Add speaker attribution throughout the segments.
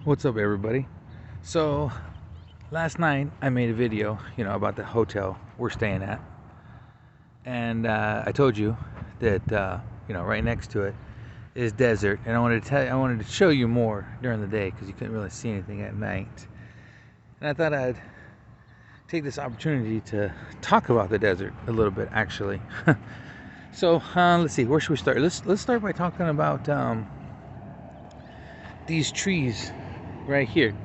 Speaker 1: What's up, everybody? So last night I made a video, about the hotel we're staying at, and I told you that right next to it is desert, and I wanted to show you more during the day because you couldn't really see anything at night. And I thought I'd take this opportunity to talk about the desert a little bit, actually. So let's see, where should we start? Let's start by talking about these trees right here.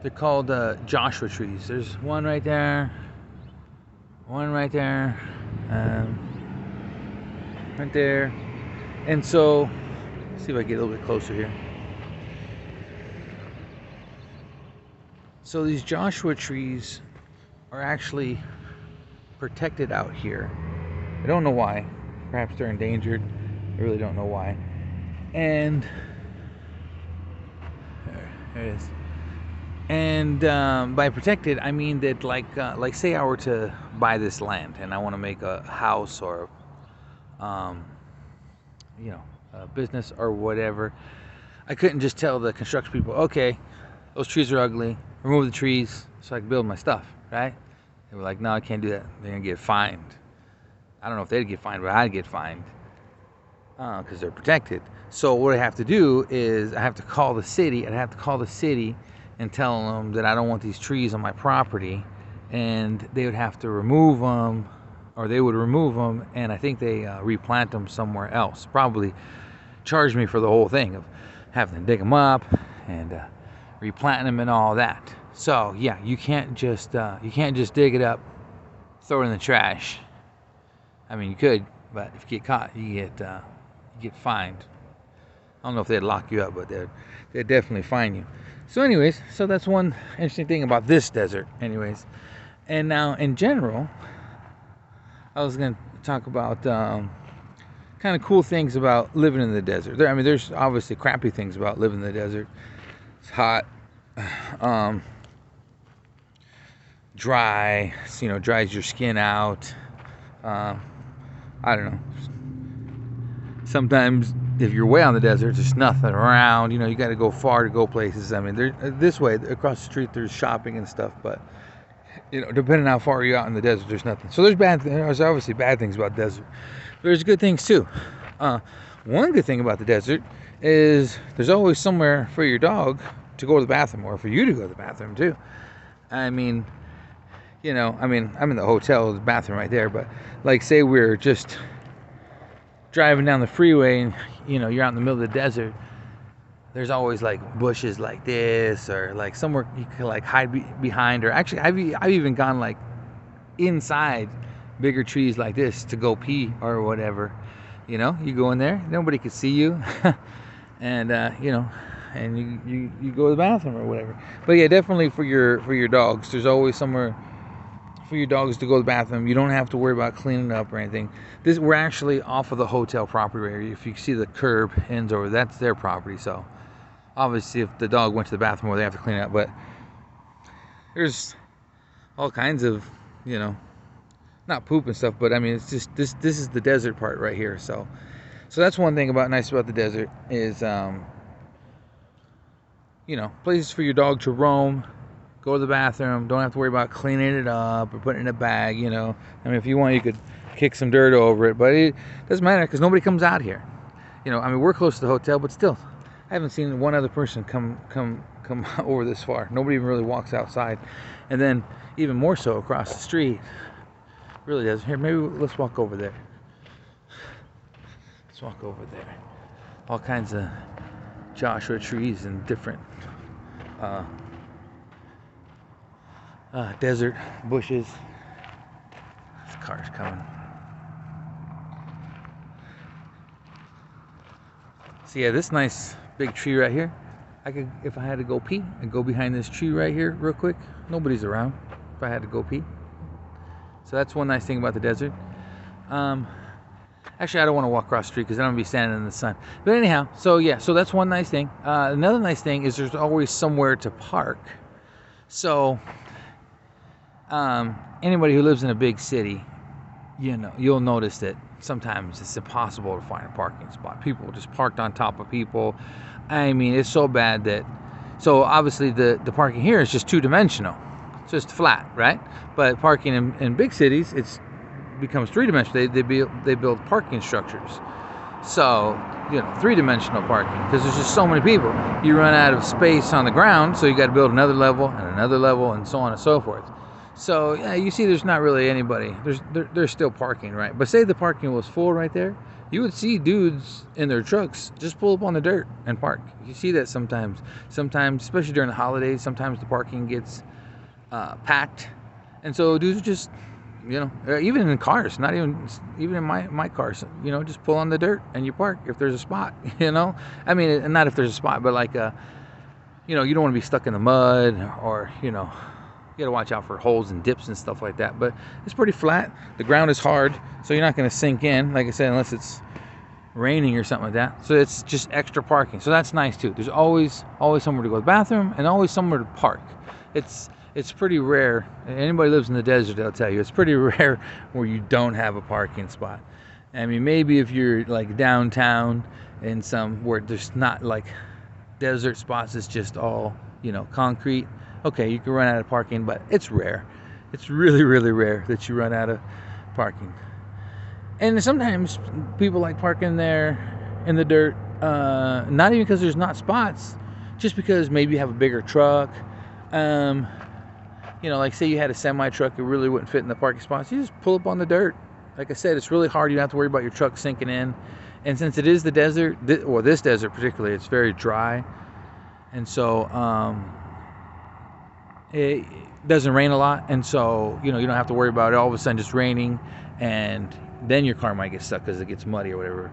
Speaker 1: They're called Joshua trees. There's one right there, um, right there. And so, let's see if I get a little bit closer here. So these Joshua trees are actually protected out here. I don't know why. Perhaps they're endangered. I really don't know why. And there it is. And by protected, I mean that, like say I were to buy this land and I want to make a house or, um, a business or whatever, I couldn't just tell the construction people, okay, those trees are ugly, remove the trees so I can build my stuff, right? They were like, no, I can't do that. They're gonna get fined. I don't know if they'd get fined, but I'd get fined because they're protected. So what I have to do is I have to call the city. I'd have to call the city and tell them that I don't want these trees on my property, and they would have to remove them, or they would remove them, and I think they replant them somewhere else. Probably charge me for the whole thing of having to dig them up and replanting them and all that. So yeah, you can't just dig it up, throw it in the trash. I mean, you could, but if you get caught, you get fined. I don't know if they'd lock you up, but they'd definitely fine you. So anyways, so that's one interesting thing about this desert, anyways. And now, in general, I was going to talk about kind of cool things about living in the desert. There's obviously crappy things about living in the desert. It's hot, dry, dries your skin out. I don't know. Sometimes if you're way on the desert, there's nothing around. You got to go far to go places. This way across the street there's shopping and stuff, but depending on how far you're out in the desert, there's nothing. So there's obviously bad things about the desert. There's good things too. One good thing about the desert is there's always somewhere for your dog to go to the bathroom, or for you to go to the bathroom too. I'm in the hotel, the bathroom right there, but like say we're just driving down the freeway and you're out in the middle of the desert, there's always like bushes like this, or like somewhere you can like hide behind, or actually I've even gone like inside bigger trees like this to go pee or whatever. You go in there, nobody can see you. And and you go to the bathroom or whatever. But yeah, definitely for your dogs, there's always somewhere for your dogs to go to the bathroom. You don't have to worry about cleaning up or anything. We're actually off of the hotel property area. If you see the curb ends over, that's their property. So obviously if the dog went to the bathroom, well, they have to clean it up. But there's all kinds of, not poop and stuff, but it's just this is the desert part right here. So that's one thing nice about the desert is places for your dog to roam, go to the bathroom, don't have to worry about cleaning it up or putting it in a bag. If you want, you could kick some dirt over it, but it doesn't matter because nobody comes out here. We're close to the hotel, but still, I haven't seen one other person come over this far. Nobody even really walks outside. And then even more so across the street, really does. Here, maybe let's walk over there. Let's walk over there. All kinds of Joshua trees and different desert bushes. This car's coming. So yeah, this nice big tree right here, I could, if I had to go pee, I'd go behind this tree right here real quick. Nobody's around if I had to go pee. So that's one nice thing about the desert. Actually, I don't want to walk across the street because then I'm going to be standing in the sun. But anyhow, so that's one nice thing. Another nice thing is there's always somewhere to park. So anybody who lives in a big city, you'll notice that sometimes it's impossible to find a parking spot. People just parked on top of people. It's so bad that So obviously the parking here is just two-dimensional. It's just flat, right? But parking in big cities, it's becomes three-dimensional. They build parking structures. So, you know, three-dimensional parking, because there's just so many people. You run out of space on the ground, so you got to build another level and so on and so forth. So yeah, you see there's not really anybody. There's still parking, right? But say the parking was full right there, you would see dudes in their trucks just pull up on the dirt and park. You see that sometimes, especially during the holidays, sometimes the parking gets packed. And so dudes just, you know, even in cars, not even in my cars, you know, just pull on the dirt and you park if there's a spot, you know. I mean, not if there's a spot, but like, you know, you don't want to be stuck in the mud, or, you know, you got to watch out for holes and dips and stuff like that. But it's pretty flat. The ground is hard, so you're not going to sink in, like I said, unless it's raining or something like that. So it's just extra parking. So that's nice too. There's always somewhere to go to the bathroom and always somewhere to park. It's pretty rare. Anybody who lives in the desert, they'll tell you it's pretty rare where you don't have a parking spot. I mean, maybe if you're like downtown in some where there's not like desert spots, it's just all, you know, concrete. Okay, you can run out of parking, but it's rare. It's really, really rare that you run out of parking. And sometimes people like parking there in the dirt, not even because there's not spots, just because maybe you have a bigger truck. You know, like say you had a semi truck, it really wouldn't fit in the parking spots. You just pull up on the dirt. Like I said, it's really hard. You don't have to worry about your truck sinking in. And since it is the desert, or this desert particularly, it's very dry. And so it doesn't rain a lot. And so, you know, you don't have to worry about it all of a sudden just raining, and then your car might get stuck because it gets muddy or whatever.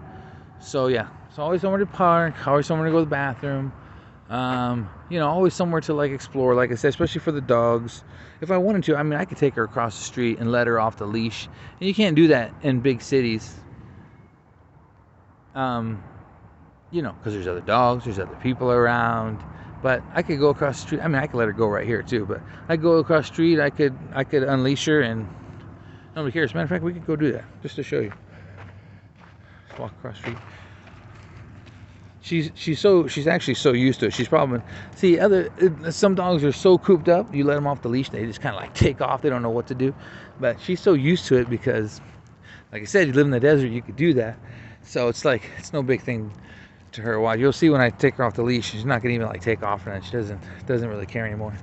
Speaker 1: So yeah, it's always somewhere to park, always somewhere to go to the bathroom. You know, always somewhere to like explore, like I said, especially for the dogs. If I wanted to, I mean, I could take her across the street and let her off the leash. And you can't do that in big cities. You know, because there's other dogs, there's other people around. But I could go across the street. I mean, I could let her go right here too. But I go across the street, I could unleash her and nobody cares. Matter of fact, we could go do that just to show you. Just walk across the street. She's actually so used to it. She's probably, see, some dogs are so cooped up, you let them off the leash, they just kind of like take off, they don't know what to do. But she's so used to it because, like I said, you live in the desert, you could do that. So it's like, it's no big thing to her. Well, you'll see when I take her off the leash, she's not gonna even like take off, and she doesn't really care anymore.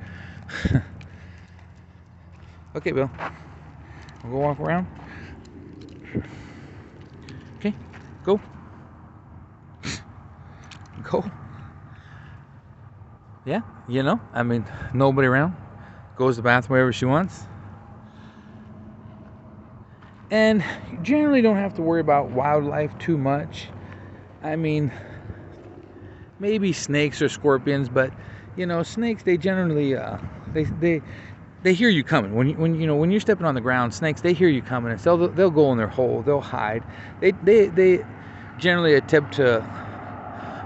Speaker 1: Okay, Bill, we'll go walk around. Okay, go. Go. Yeah, you know, I mean, nobody around. Goes to the bathroom wherever she wants. And you generally don't have to worry about wildlife too much. I mean, maybe snakes or scorpions, but you know, snakes, they generally they hear you coming. When you're stepping on the ground, snakes, they hear you coming, and so they'll go in their hole, they'll hide. They generally attempt to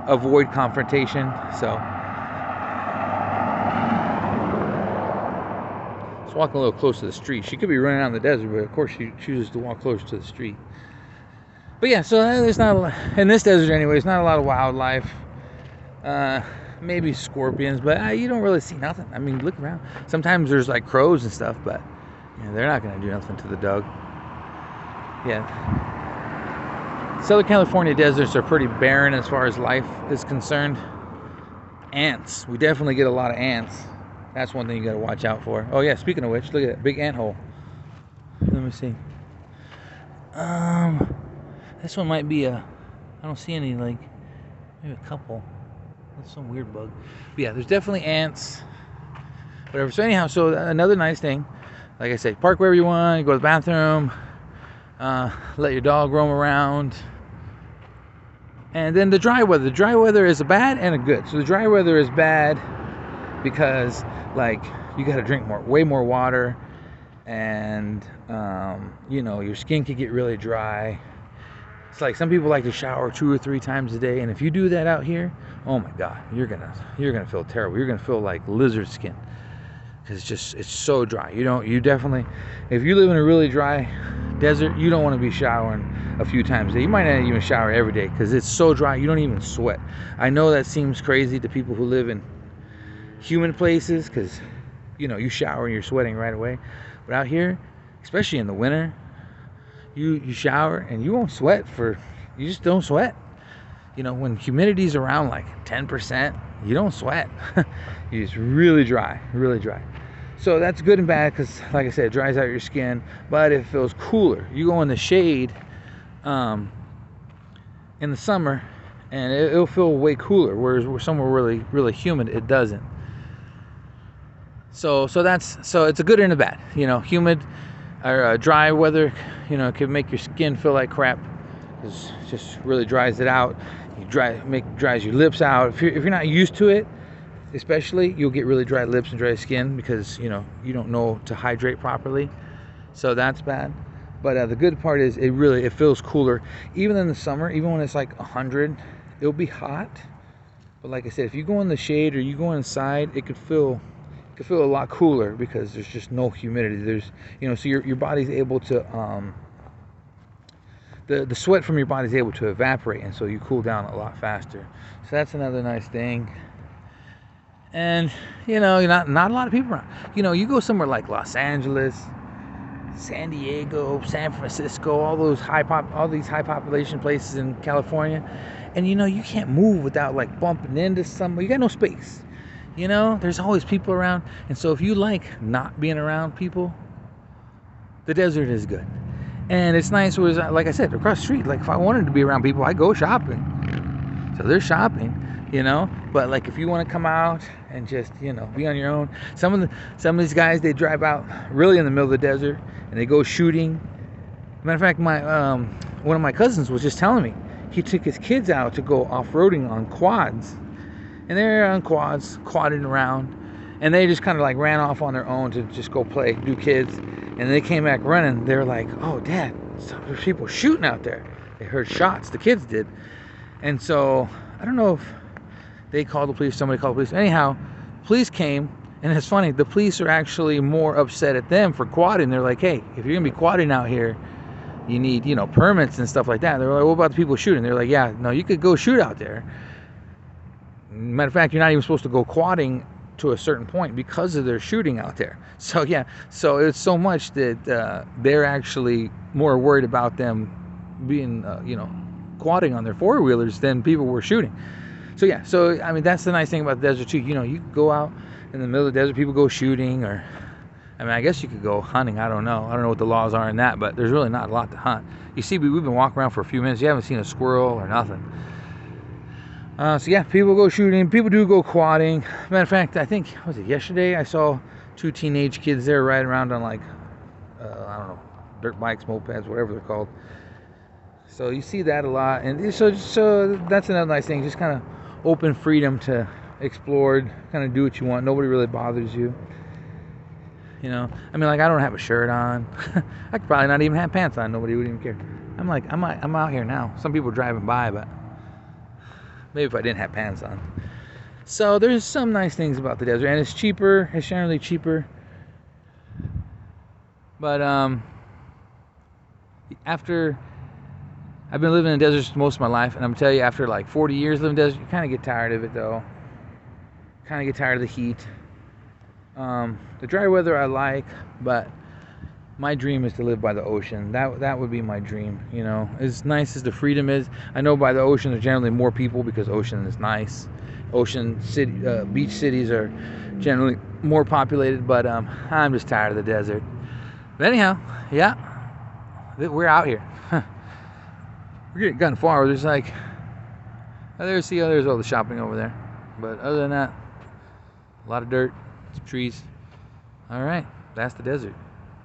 Speaker 1: avoid confrontation. So just walking a little close to the street. She could be running out in the desert, but of course she chooses to walk closer to the street. But yeah, so there's not a lot, in this desert anyway, there's not a lot of wildlife. Maybe scorpions, but you don't really see nothing. I mean, look around. Sometimes there's like crows and stuff, but you know, they're not going to do nothing to the dog. Yeah. Southern California deserts are pretty barren as far as life is concerned. Ants. We definitely get a lot of ants. That's one thing you got to watch out for. Oh yeah, speaking of which, look at that big ant hole. Let me see. This one might be I don't see any, like, maybe a couple. That's some weird bug. But yeah, there's definitely ants. Whatever. So anyhow, so another nice thing, like I said, park wherever you want, you go to the bathroom, let your dog roam around. And then the dry weather. The dry weather is a bad and a good. So the dry weather is bad because, like, you got to drink way more water, and you know, your skin could get really dry. It's like some people like to shower 2 or 3 times a day, and if you do that out here, oh my God, you're gonna feel terrible. You're gonna feel like lizard skin, because it's so dry. You definitely, if you live in a really dry desert, you don't want to be showering a few times a day. You might not even shower every day because it's so dry you don't even sweat. I know that seems crazy to people who live in humid places because, you know, you shower and you're sweating right away. But out here, especially in the winter, you shower and you won't sweat you just don't sweat. You know, when humidity's around like 10%, you don't sweat. You just really dry, really dry. So that's good and bad because, like I said, it dries out your skin, but it feels cooler. You go in the shade in the summer, and it'll feel way cooler. Whereas we're somewhere really, really humid, it doesn't. So it's a good and a bad. You know, humid or dry weather, you know, can make your skin feel like crap because it just really dries it out. Dries your lips out. If you're not used to it, especially, you'll get really dry lips and dry skin because, you know, you don't know to hydrate properly. So that's bad. But the good part is it feels cooler. Even in the summer, even when it's like 100, it'll be hot. But like I said, if you go in the shade or you go inside, it could feel a lot cooler because there's just no humidity. There's, you know, so your body's able to the sweat from your body is able to evaporate, and so you cool down a lot faster. So that's another nice thing. And, you know, not a lot of people around. You know, you go somewhere like Los Angeles, San Diego, San Francisco, all these high population places in California, and, you know, you can't move without like bumping into somebody. You got no space. You know, there's always people around, and so if you like not being around people, the desert is good. And it's nice, whereas, like I said, across the street, like if I wanted to be around people, I go shopping. So they're shopping, you know. But like if you want to come out and just, you know, be on your own, some of these guys, they drive out really in the middle of the desert and they go shooting. Matter of fact, one of my cousins was just telling me he took his kids out to go off-roading on quads, and they're on quads, quadding around, and they just kind of like ran off on their own to just go play, do kids. And they came back running. They were like, "Oh, Dad, there's people shooting out there." They heard shots. The kids did. And so I don't know if they called the police, somebody called the police. Anyhow, police came, and it's funny. The police are actually more upset at them for quadding. They're like, "Hey, if you're gonna be quadding out here, you need, you know, permits and stuff like that." They're like, "What about the people shooting?" They're like, "Yeah, no, you could go shoot out there. Matter of fact, you're not even supposed to go quadding to a certain point because of their shooting out there." So yeah, so it's so much that they're actually more worried about them being, you know, quadding on their four-wheelers than people were shooting. So yeah, so I mean, that's the nice thing about the desert too. You know, you can go out in the middle of the desert, people go shooting, or I mean, I guess you could go hunting. I don't know what the laws are in that, but there's really not a lot to hunt. You see, we've been walking around for a few minutes. You haven't seen a squirrel or nothing. So yeah, people go shooting. People do go quadding. Matter of fact, I think, was it yesterday? I saw 2 teenage kids there riding around on like, I don't know, dirt bikes, mopeds, whatever they're called. So you see that a lot, and so that's another nice thing. Just kind of open freedom to explore, kind of do what you want. Nobody really bothers you. You know, I mean, like I don't have a shirt on. I could probably not even have pants on. Nobody would even care. I'm out here now. Some people are driving by, but maybe if I didn't have pants on. So there's some nice things about the desert, and it's cheaper. It's generally cheaper. But after I've been living in the desert most of my life, and I'm telling you, after like 40 years living in the desert, you kind of get tired of it, though. Kind of get tired of the heat. The dry weather I like, but my dream is to live by the ocean. That would be my dream, you know. As nice as the freedom is, I know by the ocean there's generally more people because ocean is nice. Beach cities are generally more populated, but I'm just tired of the desert. But anyhow, yeah, we're out here. We're getting kind of far. There's like, there's all the shopping over there. But other than that, a lot of dirt, some trees. All right, that's the desert.